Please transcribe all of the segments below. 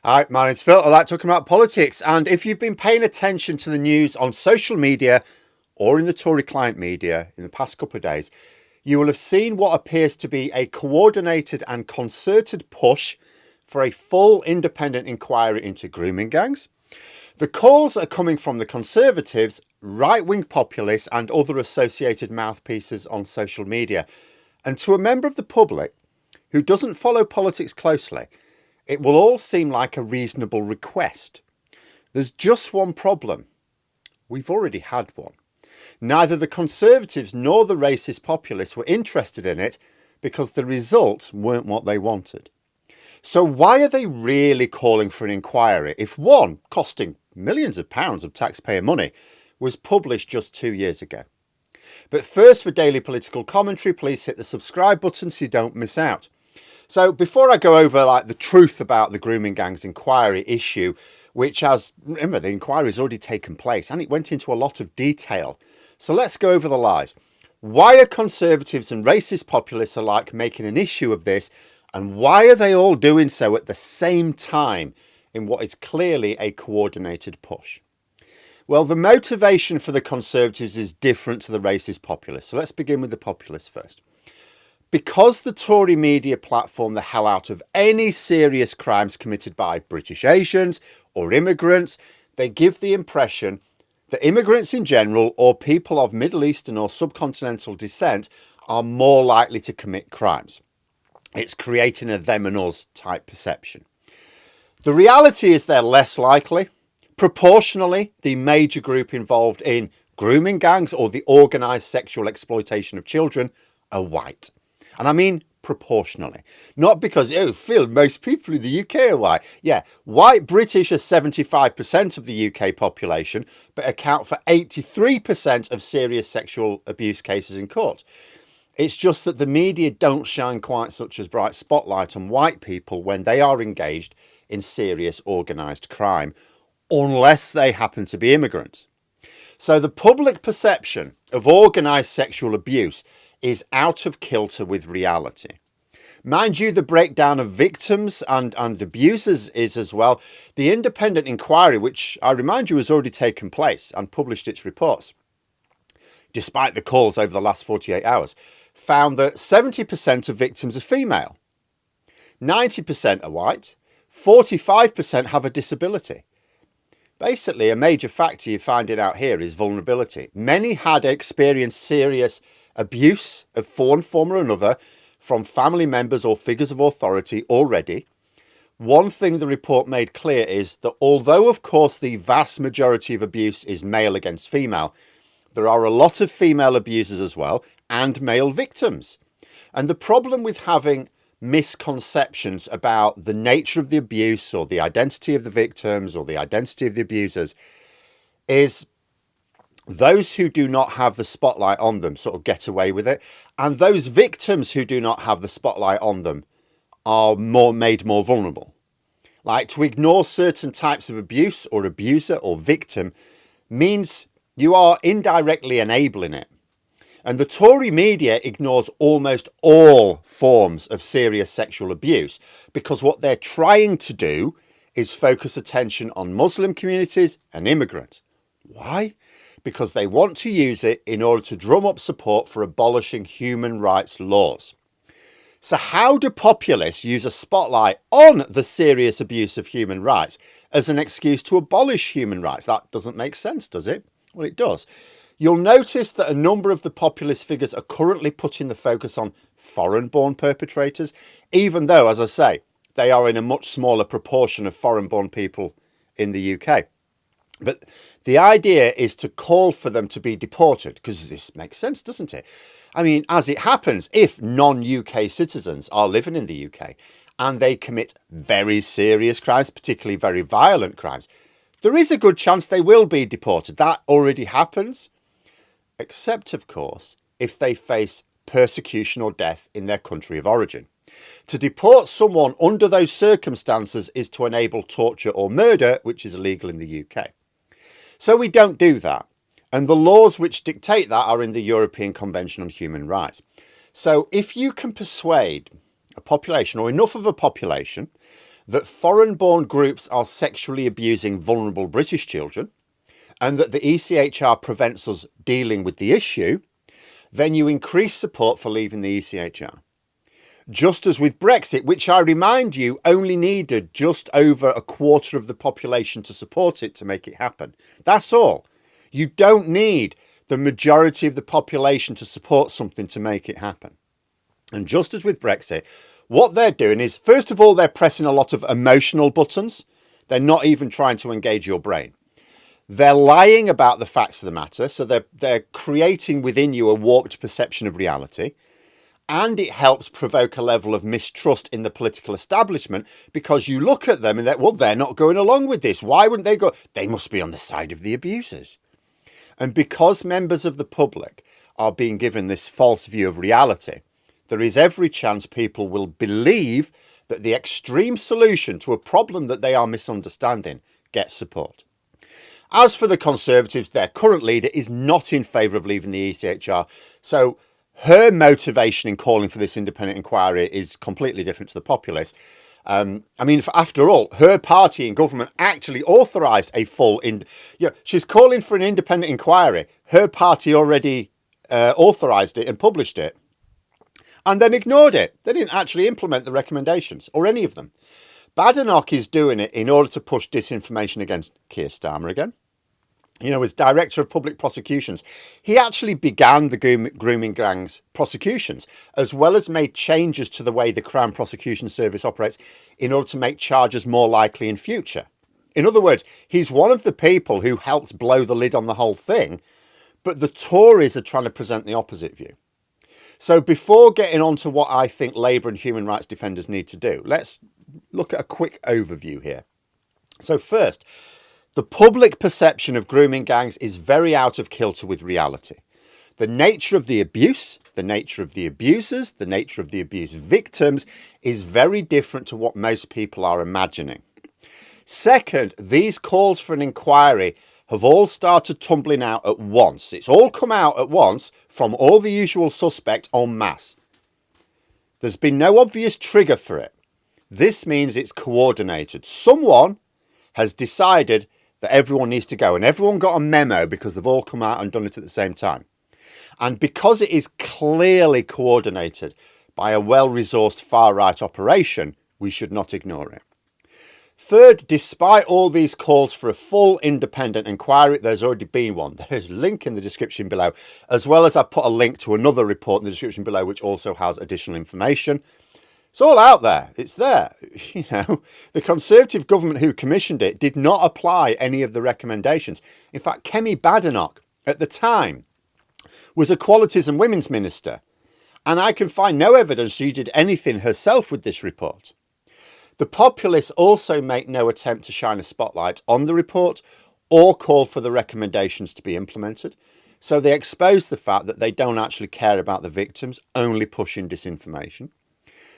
Hi, my name's Phil. I like talking about politics. And if you've been paying attention to the news on social media or in the Tory client media in the past couple of days, you will have seen what appears to be a coordinated and concerted push for a full independent inquiry into grooming gangs. The calls are coming from the Conservatives, right-wing populists and other associated mouthpieces on social media. And to a member of the public who doesn't follow politics closely, it will all seem like a reasonable request. There's just one problem. We've already had one. Neither the Conservatives nor the racist populists were interested in it because the results weren't what they wanted. So why are they really calling for an inquiry if one, costing millions of pounds of taxpayer money, was published just 2 years ago? But first, for daily political commentary, please hit the subscribe button so you don't miss out. So before I go over the truth about the grooming gangs inquiry issue, which remember, the inquiry's already taken place and it went into a lot of detail. So let's go over the lies. Why are Conservatives and racist populists alike making an issue of this? And why are they all doing so at the same time in what is clearly a coordinated push? Well, the motivation for the Conservatives is different to the racist populists. So let's begin with the populists first. Because the Tory media platform the hell out of any serious crimes committed by British Asians or immigrants, they give the impression that immigrants in general or people of Middle Eastern or subcontinental descent are more likely to commit crimes. It's creating a them and us type perception. The reality is they're less likely. Proportionally, the major group involved in grooming gangs or the organised sexual exploitation of children are white. And I mean proportionally, not because, Phil, most people in the UK are white. Yeah, white British are 75% of the UK population, but account for 83% of serious sexual abuse cases in court. It's just that the media don't shine quite such a bright spotlight on white people when they are engaged in serious organised crime, unless they happen to be immigrants. So the public perception of organised sexual abuse is out of kilter with reality. Mind you, the breakdown of victims and abusers is as well. The independent inquiry, which I remind you has already taken place and published its reports, despite the calls over the last 48 hours, found that 70% of victims are female, 90% are white, 45% have a disability. Basically, a major factor you're finding out here is vulnerability. Many had experienced serious abuse of one form or another from family members or figures of authority already. One thing the report made clear is that although, of course, the vast majority of abuse is male against female, there are a lot of female abusers as well and male victims. And the problem with having misconceptions about the nature of the abuse or the identity of the victims or the identity of the abusers is those who do not have the spotlight on them sort of get away with it. And those victims who do not have the spotlight on them are made more vulnerable. Like, to ignore certain types of abuse or abuser or victim means you are indirectly enabling it. And the Tory media ignores almost all forms of serious sexual abuse because what they're trying to do is focus attention on Muslim communities and immigrants. Why? Because they want to use it in order to drum up support for abolishing human rights laws. So how do populists use a spotlight on the serious abuse of human rights as an excuse to abolish human rights? That doesn't make sense, does it? Well, it does. You'll notice that a number of the populist figures are currently putting the focus on foreign-born perpetrators, even though, as I say, they are in a much smaller proportion of foreign-born people in the UK. But the idea is to call for them to be deported, because this makes sense, doesn't it? I mean, as it happens, if non-UK citizens are living in the UK and they commit very serious crimes, particularly very violent crimes, there is a good chance they will be deported. That already happens. Except, of course, if they face persecution or death in their country of origin. To deport someone under those circumstances is to enable torture or murder, which is illegal in the UK. So we don't do that. And the laws which dictate that are in the European Convention on Human Rights. So if you can persuade a population or enough of a population that foreign-born groups are sexually abusing vulnerable British children, and that the ECHR prevents us dealing with the issue, then you increase support for leaving the ECHR. Just as with Brexit, which I remind you only needed just over a quarter of the population to support it to make it happen. That's all. You don't need the majority of the population to support something to make it happen. And just as with Brexit, what they're doing is, first of all, they're pressing a lot of emotional buttons. They're not even trying to engage your brain. They're lying about the facts of the matter, so they're creating within you a warped perception of reality. And it helps provoke a level of mistrust in the political establishment, because you look at them and they're not going along with this. Why wouldn't they go? They must be on the side of the abusers. And because members of the public are being given this false view of reality, there is every chance people will believe that the extreme solution to a problem that they are misunderstanding gets support. As for the Conservatives, their current leader is not in favour of leaving the ECHR. So her motivation in calling for this independent inquiry is completely different to the populace. After all, her party in government actually authorised a full... she's calling for an independent inquiry. Her party already authorised it and published it, and then ignored it. They didn't actually implement the recommendations, or any of them. Badenoch is doing it in order to push disinformation against Keir Starmer again. As Director of Public Prosecutions, he actually began the grooming gang's prosecutions, as well as made changes to the way the Crown Prosecution Service operates in order to make charges more likely in future. In other words, he's one of the people who helped blow the lid on the whole thing, but the Tories are trying to present the opposite view. So before getting on to what I think Labour and human rights defenders need to do, let's look at a quick overview here. So first, the public perception of grooming gangs is very out of kilter with reality. The nature of the abuse, the nature of the abusers, the nature of the abuse victims is very different to what most people are imagining. Second, these calls for an inquiry have all started tumbling out at once. It's all come out at once from all the usual suspects en masse. There's been no obvious trigger for it. This means it's coordinated. Someone has decided that everyone needs to go, and everyone got a memo because they've all come out and done it at the same time. And because it is clearly coordinated by a well-resourced far-right operation, we should not ignore it. Third, despite all these calls for a full independent inquiry, there's already been one. There is a link in the description below, as well as I've put a link to another report in the description below, which also has additional information. It's all out there. It's there. The Conservative government who commissioned it did not apply any of the recommendations. In fact, Kemi Badenoch at the time was Equalities and Women's Minister, and I can find no evidence she did anything herself with this report. The populists also make no attempt to shine a spotlight on the report or call for the recommendations to be implemented. So they expose the fact that they don't actually care about the victims, only pushing disinformation.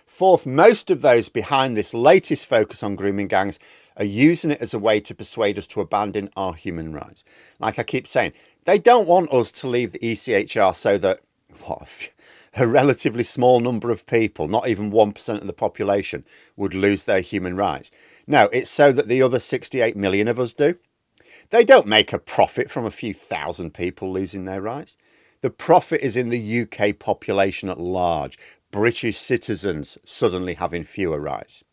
Fourth, most of those behind this latest focus on grooming gangs are using it as a way to persuade us to abandon our human rights. Like I keep saying, they don't want us to leave the ECHR so that a relatively small number of people, not even 1% of the population, would lose their human rights. No, it's so that the other 68 million of us do. They don't make a profit from a few thousand people losing their rights. The profit is in the UK population at large, British citizens suddenly having fewer rights.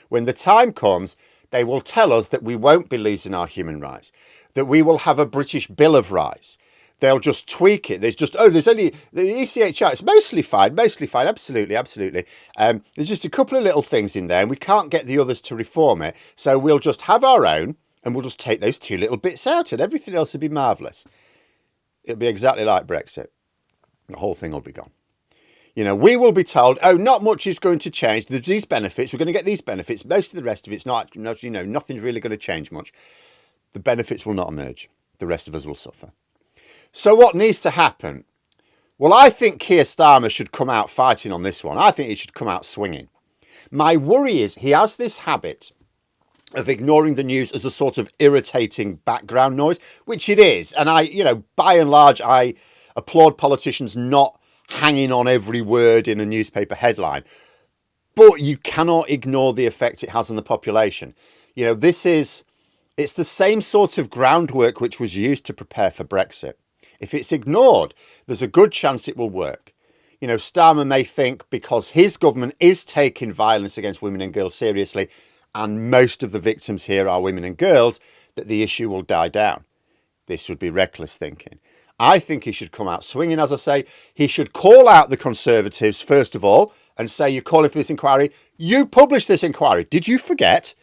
When the time comes, they will tell us that we won't be losing our human rights, that we will have a British Bill of Rights. They'll just tweak it. There's only the ECHR. It's mostly fine, absolutely. There's just a couple of little things in there, and we can't get the others to reform it. So we'll just have our own, and we'll just take those two little bits out, and everything else will be marvellous. It'll be exactly like Brexit. The whole thing will be gone. We will be told, not much is going to change. There's these benefits. We're going to get these benefits. Most of the rest of it's not, nothing's really going to change much. The benefits will not emerge. The rest of us will suffer. So what needs to happen? Well, I think Keir Starmer should come out fighting on this one. I think he should come out swinging. My worry is he has this habit of ignoring the news as a sort of irritating background noise, which it is. And by and large, I applaud politicians not hanging on every word in a newspaper headline. But you cannot ignore the effect it has on the population. You know, it's the same sort of groundwork which was used to prepare for Brexit. If it's ignored, there's a good chance it will work. You know, Starmer may think because his government is taking violence against women and girls seriously, and most of the victims here are women and girls, that the issue will die down. This would be reckless thinking. I think he should come out swinging, as I say. He should call out the Conservatives, first of all, and say, you're calling for this inquiry. You published this inquiry. Did you forget?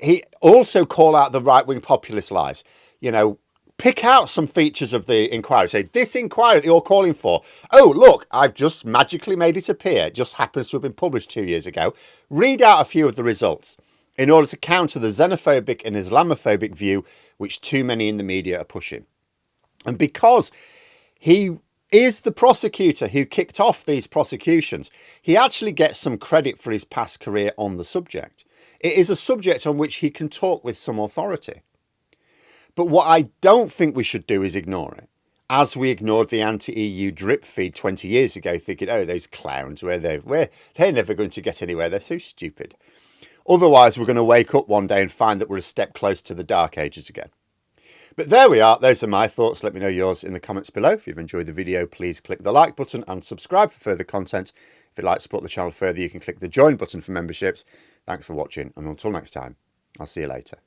He also call out the right-wing populist lies. You know, pick out some features of the inquiry. Say, this inquiry that you're calling for, oh, look, I've just magically made it appear. It just happens to have been published 2 years ago. Read out a few of the results in order to counter the xenophobic and Islamophobic view which too many in the media are pushing. And because he is the prosecutor who kicked off these prosecutions, he actually gets some credit for his past career on the subject. It is a subject on which he can talk with some authority. But what I don't think we should do is ignore it, as we ignored the anti-EU drip feed 20 years ago, thinking, oh, those clowns, they're never going to get anywhere. They're so stupid. Otherwise, we're going to wake up one day and find that we're a step closer to the dark ages again. But there we are. Those are my thoughts. Let me know yours in the comments below. If you've enjoyed the video, please click the like button and subscribe for further content. If you'd like to support the channel further, you can click the join button for memberships. Thanks for watching, and until next time, I'll see you later.